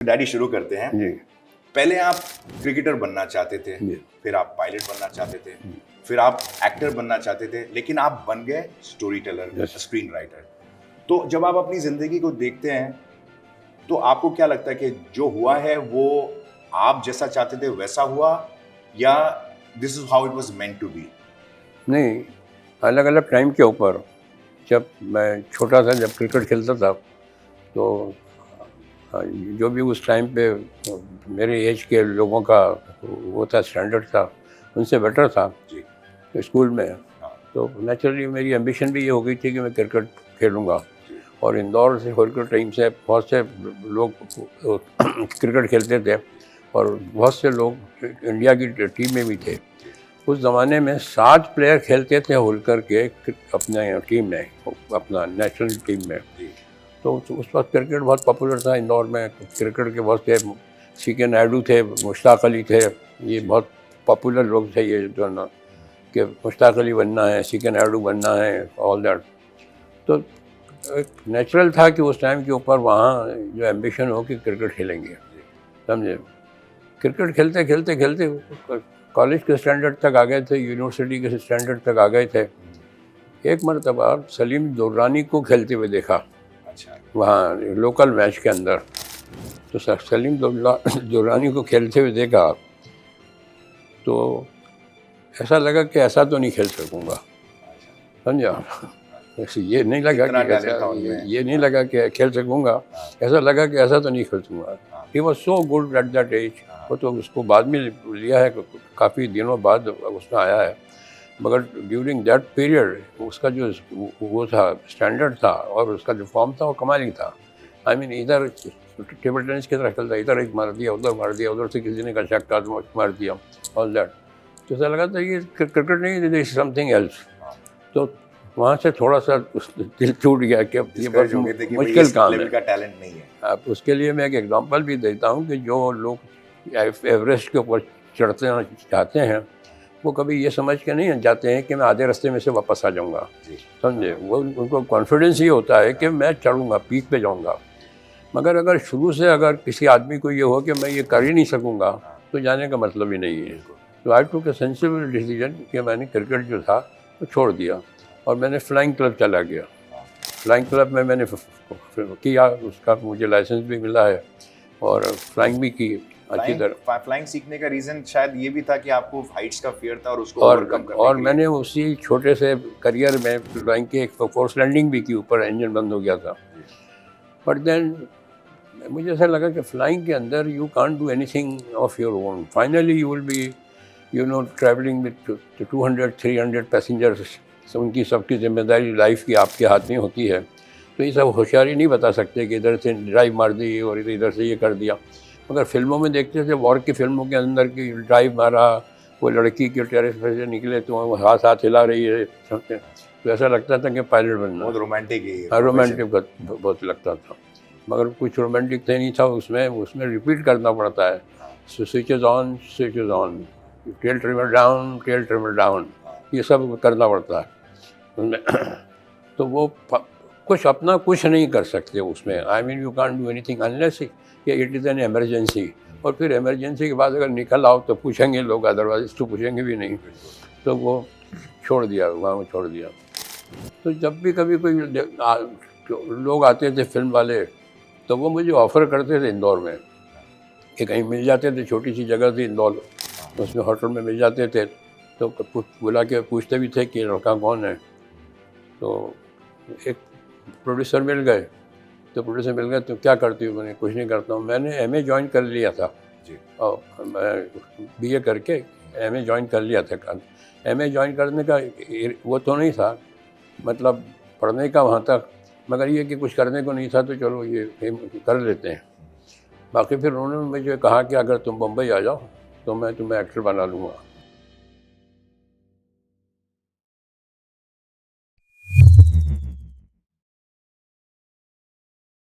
Daddy शुरू करते हैं। जी पहले आप क्रिकेटर बनना चाहते थे, जी फिर आप पायलट बनना चाहते थे, फिर आप एक्टर बनना चाहते थे, लेकिन आप बन गए story teller, Yes. Screen writer. तो जब आप अपनी जिंदगी को देखते हैं तो आपको क्या लगता है कि जो हुआ है वो आप जैसा चाहते थे वैसा हुआ, या this is how it was meant to be? नहीं, अलग अलग टाइम के ऊपर जब मैं छोटा था, जब क्रिकेट खेलता था, तो जो भी उस टाइम पे मेरे एज के लोगों का वो था, स्टैंडर्ड था, उनसे बेटर था जी। स्कूल में। हाँ। तो नेचुरली मेरी एम्बिशन भी ये हो गई थी कि मैं क्रिकेट खेलूँगा। और इंदौर से होकर टीम से बहुत से लोग क्रिकेट खेलते थे और बहुत से लोग इंडिया की टीम में भी थे। उस ज़माने में 7 प्लेयर खेलते थे होलकर के अपने टीम में, अपना नेशनल टीम में। जी। तो उस वक्त क्रिकेट बहुत पॉपुलर था इंदौर में। क्रिकेट के बहुत थे, सी.के. नायडू थे, मुश्ताक अली थे, ये बहुत पॉपुलर लोग थे ये जो ना, कि मुश्ताक अली बनना है, सी.के. नायडू बनना है, ऑल दैट। तो एक नेचुरल था कि उस टाइम के ऊपर वहाँ जो एम्बिशन हो कि क्रिकेट खेलेंगे, समझे। क्रिकेट खेलते खेलते खेलते कॉलेज के स्टैंडर्ड तक आ गए थे, यूनिवर्सिटी के स्टैंडर्ड तक आ गए थे। एक मरतबा सलीम दुर्रानी को खेलते हुए देखा अच्छा। वहाँ लोकल मैच के अंदर। तो सलीम दुर्रानी को खेलते हुए देखा तो ऐसा लगा कि ऐसा तो नहीं खेल सकूँगा, समझा। ये नहीं लगा इतना कि talent था ऐसा, उनमें। ये नहीं लगा कि खेल सकूँगा, ऐसा लगा कि ऐसा तो नहीं खेल सकूँगा। He was so good at that age. वो तो उसको बाद में लिया है, काफ़ी दिनों बाद उसमें आया है, मगर ड्यूरिंग दैट पीरियड उसका जो वो था, स्टैंडर्ड था, और उसका जो फॉर्म था वो कमाली था। आई मीन इधर टेबल टेनिस की तरह खेलता, इधर एक मार दिया, उधर से किसी ने का छक्का मार दिया, ऑल दैट। तो ऐसा लगा था ये क्रिकेट नहीं, दिस इज समथिंग एल्स। तो वहाँ से थोड़ा सा दिल टूट गया कि अब ये बहुत मुश्किल काम है। का टैलेंट नहीं है। अब उसके लिए मैं एक एग्जांपल भी देता हूँ कि जो लोग एवरेस्ट के ऊपर चढ़ते चाहते हैं, वो कभी ये समझ के नहीं जाते हैं कि मैं आधे रास्ते में से वापस आ जाऊँगा, समझे। वो उनको कॉन्फिडेंस ये होता है कि मैं चढ़ूँगा, पीक पे जाऊँगा। मगर अगर शुरू से अगर किसी आदमी को ये हो कि मैं ये कर ही नहीं सकूँगा, तो जाने का मतलब ही नहीं है। तो आई टूक ए सेंसिबल डिसीजन कि मैंने क्रिकेट जो था वो छोड़ दिया और मैंने फ्लाइंग क्लब चला गया। फ्लाइंग क्लब में मैंने किया, उसका मुझे लाइसेंस भी मिला है और फ्लाइंग भी की अच्छी तरह। फ्लाइंग सीखने का रीजन शायद ये भी था कि आपको हाइट्स का फियर था और उसको और ओवरकम करने के लिए। मैंने उसी छोटे से करियर में फ्लाइंग की एक फोर्स लैंडिंग भी की, ऊपर इंजन बंद हो गया था। बट देन मुझे ऐसा लगा कि फ्लाइंग के अंदर you can't do anything of your own. Finally you will be travelling with 200-300 passengers. उनकी सबकी जिम्मेदारी लाइफ की आपके हाथ में होती है। तो ये सब होशियारी नहीं बता सकते कि इधर से ड्राइव मार दी और इधर से ये कर दिया। मगर फिल्मों में देखते थे, वॉर की फिल्मों के अंदर की ड्राइव मारा, वो लड़की के टेरेस पर से निकले तो वो हाथ हाथ हिला रही है, तो ऐसा लगता था कि पायलट बनना। बहुत रोमांटिक है। हाँ, रोमांटिक बहुत लगता था, मगर कुछ रोमांटिक थे नहीं था उसमें रिपीट करना पड़ता है। Switches on, switches on, tail trimmer down, tail trimmer down, ये सब करना पड़ता है उसमें। तो वो कुछ अपना कुछ नहीं कर सकते उसमें। I mean you can't do anything unless कि इट इज़ एन इमरजेंसी। और फिर इमरजेंसी के बाद अगर निकल आओ तो पूछेंगे लोग, अदरवाइज तो पूछेंगे भी नहीं। तो वो छोड़ दिया, वहाँ छोड़ दिया। तो जब भी कभी कोई लोग आते थे फिल्म वाले, तो वो मुझे ऑफ़र करते थे इंदौर में कि कहीं मिल जाते थे, छोटी सी जगह थी इंदौर, उसमें होटल में मिल जाते थे। तो बुला के पूछते भी थे कि लड़का कौन है। तो एक प्रोड्यूसर मिल गए, तो क्या करती हूँ? मैंने कुछ नहीं करता हूँ। मैंने एमए ज्वाइन कर लिया था जी। और मैं बीए करके एमए ज्वाइन कर लिया था। एमए ज्वाइन करने का वो तो नहीं था, मतलब पढ़ने का वहाँ तक, मगर ये कि कुछ करने को नहीं था तो चलो ये कर लेते हैं। बाकी फिर उन्होंने मुझे कहा कि अगर तुम बम्बई आ जाओ तो मैं तुम्हें एक्टर बना लूँगा।